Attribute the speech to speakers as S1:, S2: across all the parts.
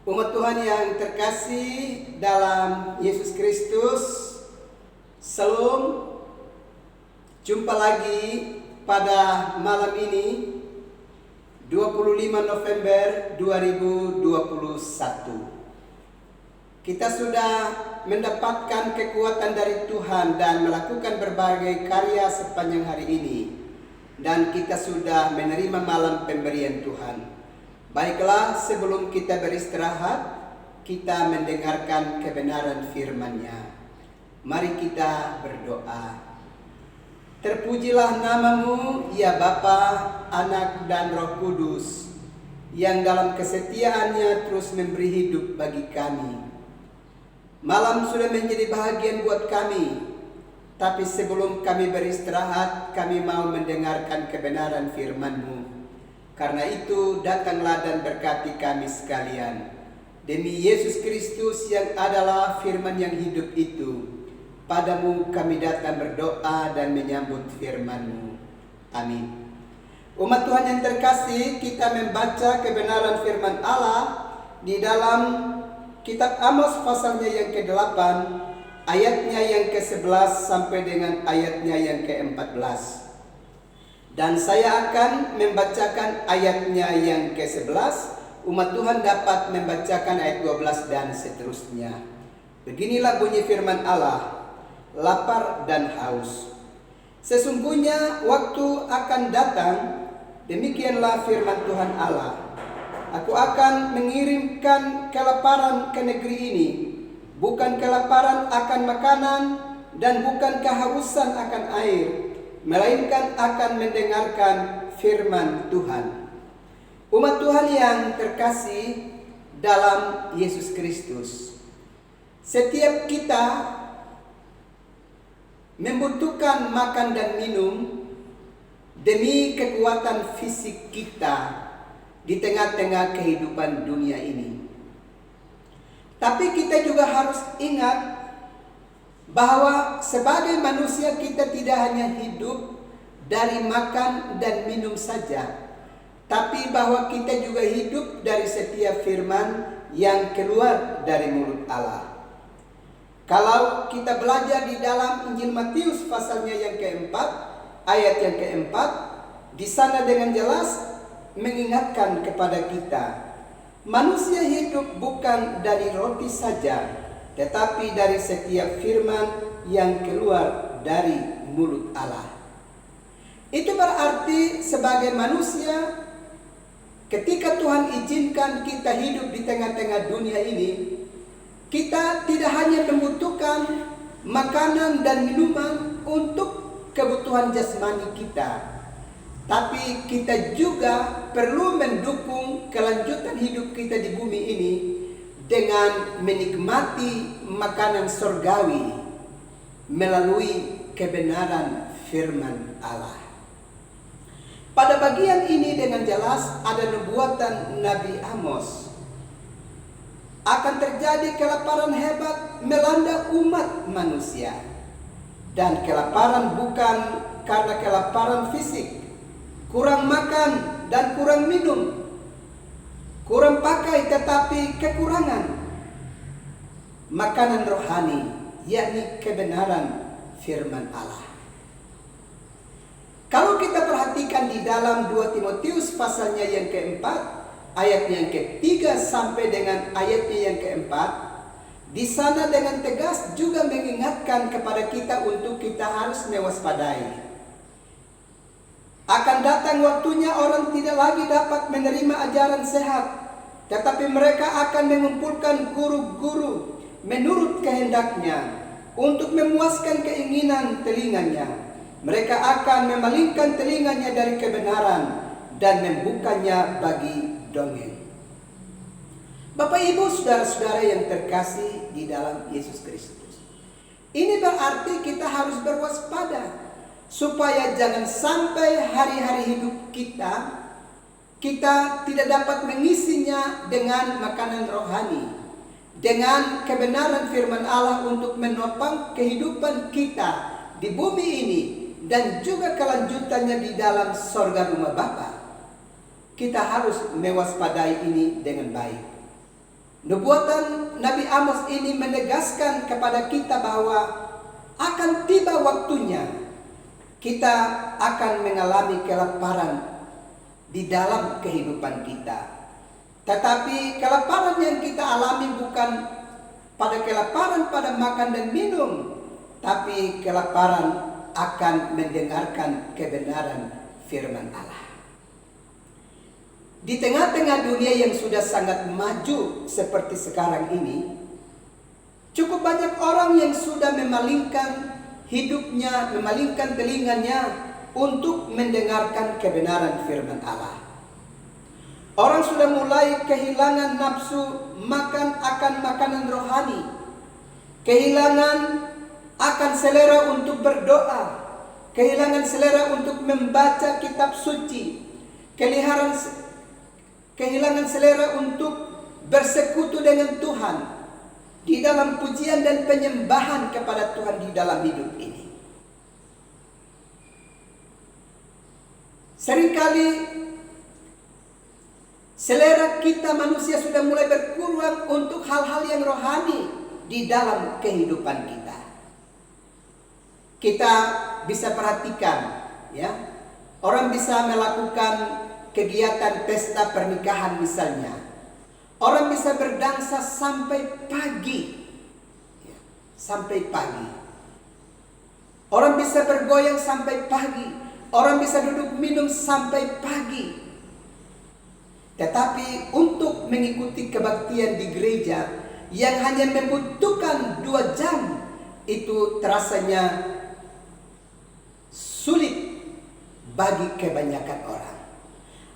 S1: Umat Tuhan yang terkasih dalam Yesus Kristus, Salam. Jumpa lagi pada malam ini 25 November 2021. Kita sudah mendapatkan kekuatan dari Tuhan dan melakukan berbagai karya sepanjang hari ini. Dan kita sudah menerima malam pemberian Tuhan. Baiklah, sebelum kita beristirahat, kita mendengarkan kebenaran firman-Nya. Mari kita berdoa. Terpujilah nama-Mu, ya Bapa, Anak, dan Roh Kudus, yang dalam kesetiaannya terus memberi hidup bagi kami. Malam sudah menjadi bahagian buat kami, tapi sebelum kami beristirahat, kami mau mendengarkan kebenaran firman-Mu. Karena itu, datanglah dan berkati kami sekalian. Demi Yesus Kristus yang adalah firman yang hidup itu, Padamu kami datang berdoa dan menyambut firman-Mu. Amin. Umat Tuhan yang terkasih, kita membaca kebenaran firman Allah di dalam kitab Amos pasalnya yang ke-8, ayatnya yang ke-11 sampai dengan ayatnya yang ke-14. Dan saya akan membacakan ayatnya yang ke-11. Umat Tuhan dapat membacakan ayat 12 dan seterusnya. Beginilah bunyi firman Allah. Lapar dan haus. Sesungguhnya waktu akan datang, demikianlah firman Tuhan Allah. Aku akan mengirimkan kelaparan ke negeri ini, bukan kelaparan akan makanan dan bukan kehausan akan air, melainkan akan mendengarkan firman Tuhan. Umat Tuhan yang terkasih dalam Yesus Kristus, setiap kita membutuhkan makan dan minum demi kekuatan fisik kita di tengah-tengah kehidupan dunia ini. Tapi kita juga harus ingat bahwa sebagai manusia kita tidak hanya hidup dari makan dan minum saja, tapi bahwa kita juga hidup dari setiap firman yang keluar dari mulut Allah. Kalau kita belajar di dalam Injil Matius pasalnya yang keempat, ayat yang keempat, di sana dengan jelas mengingatkan kepada kita, manusia hidup bukan dari roti saja, tetapi dari setiap firman yang keluar dari mulut Allah. Itu berarti sebagai manusia, ketika Tuhan izinkan kita hidup di tengah-tengah dunia ini, kita tidak hanya membutuhkan makanan dan minuman untuk kebutuhan jasmani kita, tapi kita juga perlu mendukung kelanjutan hidup kita di bumi ini dengan menikmati makanan surgawi melalui kebenaran firman Allah. Pada bagian ini dengan jelas ada nubuatan Nabi Amos. Akan terjadi kelaparan hebat melanda umat manusia. Dan kelaparan bukan karena kelaparan fisik, kurang makan dan kurang minum, kurang pakai tetapi kekurangan makanan rohani, yakni kebenaran firman Allah. Kalau kita perhatikan di dalam 2 Timotius pasalnya yang keempat, ayat yang ketiga sampai dengan ayatnya yang keempat, di sana dengan tegas juga mengingatkan kepada kita untuk kita harus mewaspadai. Akan datang waktunya orang tidak lagi dapat menerima ajaran sehat, tetapi mereka akan mengumpulkan guru-guru menurut kehendaknya untuk memuaskan keinginan telinganya. Mereka akan memalingkan telinganya dari kebenaran dan membukanya bagi dongeng. Bapak Ibu saudara-saudara yang terkasih di dalam Yesus Kristus, ini berarti kita harus berwaspada supaya jangan sampai hari-hari hidup kita tidak dapat mengisinya dengan makanan rohani, dengan kebenaran firman Allah untuk menopang kehidupan kita di bumi ini dan juga kelanjutannya di dalam sorga rumah Bapa. Kita harus mewaspadai ini dengan baik. Nubuatan Nabi Amos ini menegaskan kepada kita bahwa akan tiba waktunya kita akan mengalami kelaparan di dalam kehidupan kita. Tetapi kelaparan yang kita alami bukan pada kelaparan pada makan dan minum, tapi kelaparan akan mendengarkan kebenaran firman Allah. Di tengah-tengah dunia yang sudah sangat maju seperti sekarang ini, cukup banyak orang yang sudah memalingkan hidupnya, memalingkan telinganya untuk mendengarkan kebenaran firman Allah. Orang sudah mulai kehilangan nafsu makan akan makanan rohani, kehilangan akan selera untuk berdoa, kehilangan selera untuk membaca kitab suci, kehilangan selera untuk bersekutu dengan Tuhan di dalam pujian dan penyembahan kepada Tuhan di dalam hidup ini. Seringkali selera kita manusia sudah mulai berkurang untuk hal-hal yang rohani di dalam kehidupan kita. Kita bisa perhatikan, ya, orang bisa melakukan kegiatan pesta pernikahan misalnya. Orang bisa berdansa sampai pagi, ya, sampai pagi. Orang bisa bergoyang sampai pagi. Orang bisa duduk minum sampai pagi. Tetapi untuk mengikuti kebaktian di gereja yang hanya membutuhkan 2 jam, itu terasanya sulit bagi kebanyakan orang.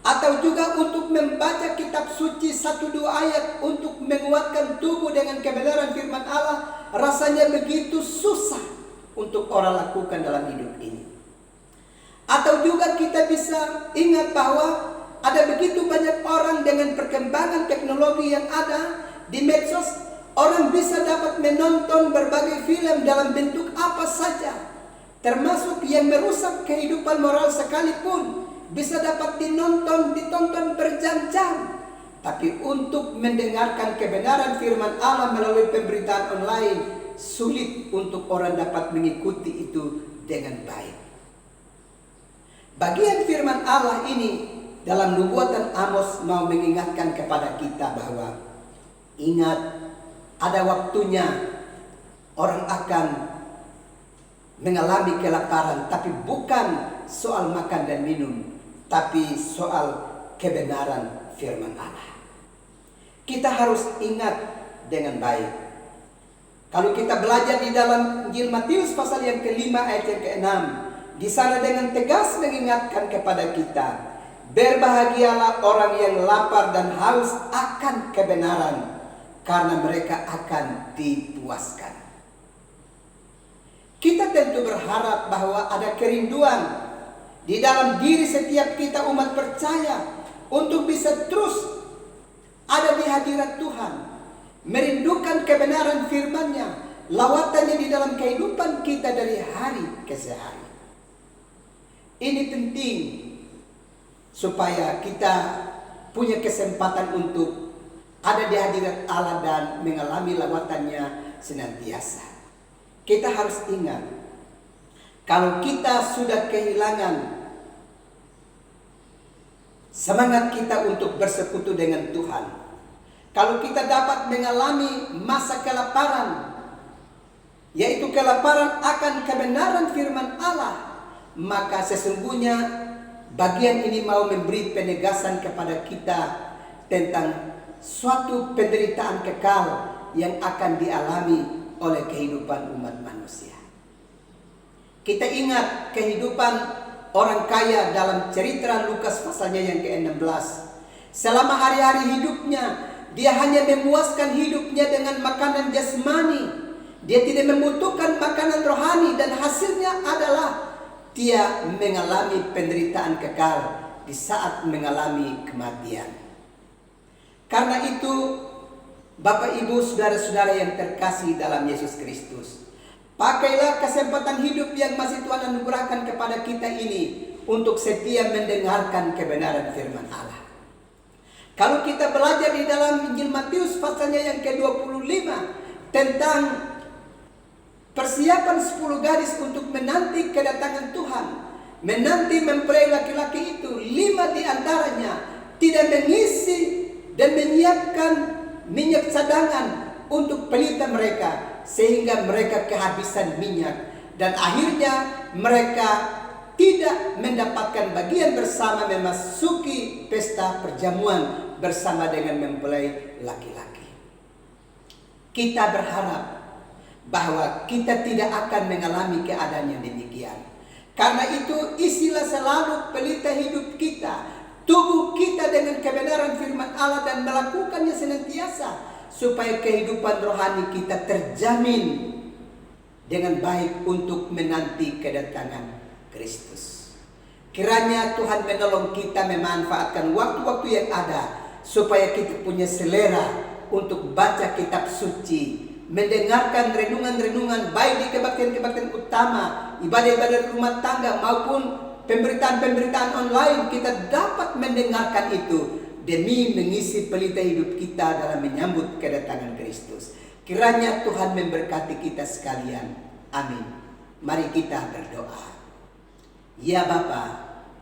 S1: Atau juga untuk membaca kitab suci 1-2 ayat untuk menguatkan tubuh dengan kebenaran firman Allah, rasanya begitu susah untuk orang lakukan dalam hidup ini. Atau juga kita bisa ingat bahwa ada begitu banyak orang dengan perkembangan teknologi yang ada di medsos, orang bisa dapat menonton berbagai film dalam bentuk apa saja, termasuk yang merusak kehidupan moral sekalipun, bisa dapat ditonton berjam-jam. Tapi untuk mendengarkan kebenaran firman Allah melalui pemberitaan online, sulit untuk orang dapat mengikuti itu dengan baik. Bagian firman Allah ini dalam nubuatan Amos mau mengingatkan kepada kita bahwa ingat, ada waktunya orang akan mengalami kelaparan, tapi bukan soal makan dan minum, tapi soal kebenaran firman Allah. Kita harus ingat dengan baik. Kalau kita belajar di dalam Injil Matius pasal yang ke-5 ayat yang ke-6, di sana dengan tegas mengingatkan kepada kita, berbahagialah orang yang lapar dan haus akan kebenaran, karena mereka akan dipuaskan. Kita tentu berharap bahwa ada kerinduan di dalam diri setiap kita umat percaya untuk bisa terus ada di hadirat Tuhan, merindukan kebenaran firman-Nya, lawatannya di dalam kehidupan kita dari hari ke hari. Ini penting supaya kita punya kesempatan untuk ada di hadirat Allah dan mengalami lawatannya senantiasa. Kita harus ingat, kalau kita sudah kehilangan semangat kita untuk bersekutu dengan Tuhan, kalau kita dapat mengalami masa kelaparan, yaitu kelaparan akan kebenaran firman Allah, maka sesungguhnya bagian ini mau memberi penegasan kepada kita tentang suatu penderitaan kekal yang akan dialami oleh kehidupan umat manusia. Kita ingat kehidupan orang kaya dalam cerita Lukas pasalnya yang ke-16. Selama hari-hari hidupnya, dia hanya memuaskan hidupnya dengan makanan jasmani. Dia tidak membutuhkan makanan rohani, dan hasilnya adalah dia mengalami penderitaan kekal di saat mengalami kematian. Karena itu, Bapak Ibu saudara-saudara yang terkasih dalam Yesus Kristus, pakailah kesempatan hidup yang masih Tuhan anugerahkan kepada kita ini untuk setia mendengarkan kebenaran firman Allah. Kalau kita belajar di dalam Injil Matius pasalnya yang ke-25 tentang persiapan 10 gadis untuk menanti kedatangan Tuhan, menanti mempelai laki-laki itu, 5 di antaranya tidak mengisi dan menyiapkan minyak cadangan untuk pelita mereka, sehingga mereka kehabisan minyak dan akhirnya mereka tidak mendapatkan bagian bersama memasuki pesta perjamuan bersama dengan mempelai laki-laki. Kita berharap bahwa kita tidak akan mengalami keadaan yang demikian. Karena itu isilah selalu pelita hidup kita, tubuh kita dengan kebenaran firman Allah dan melakukannya senantiasa, supaya kehidupan rohani kita terjamin dengan baik untuk menanti kedatangan Kristus. Kiranya Tuhan menolong kita memanfaatkan waktu-waktu yang ada, supaya kita punya selera untuk baca kitab suci, mendengarkan renungan-renungan baik di kebaktian-kebaktian utama, ibadah-ibadah rumah tangga maupun pemberitaan-pemberitaan online. Kita dapat mendengarkan itu demi mengisi pelita hidup kita dalam menyambut kedatangan Kristus. Kiranya Tuhan memberkati kita sekalian. Amin. Mari kita berdoa. Ya Bapa,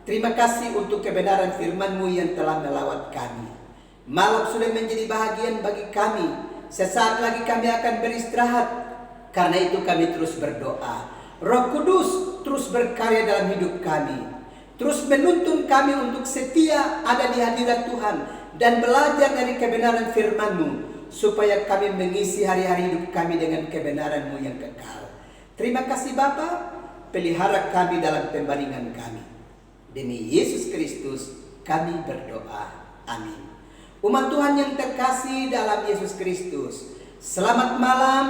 S1: terima kasih untuk kebenaran firman-Mu yang telah melawat kami. Malam sudah menjadi bahagian bagi kami. Sesaat lagi kami akan beristirahat. Karena itu kami terus berdoa. Roh Kudus terus berkarya dalam hidup kami. Terus menuntun kami untuk setia ada di hadirat Tuhan dan belajar dari kebenaran firman-Mu, supaya kami mengisi hari-hari hidup kami dengan kebenaran-Mu yang kekal. Terima kasih Bapa, pelihara kami dalam pembaringan kami. Demi Yesus Kristus kami berdoa. Amin. Umat Tuhan yang terkasih dalam Yesus Kristus, selamat malam,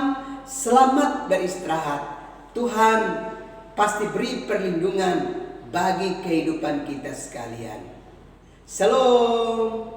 S1: selamat beristirahat. Tuhan pasti beri perlindungan bagi kehidupan kita sekalian. Shalom.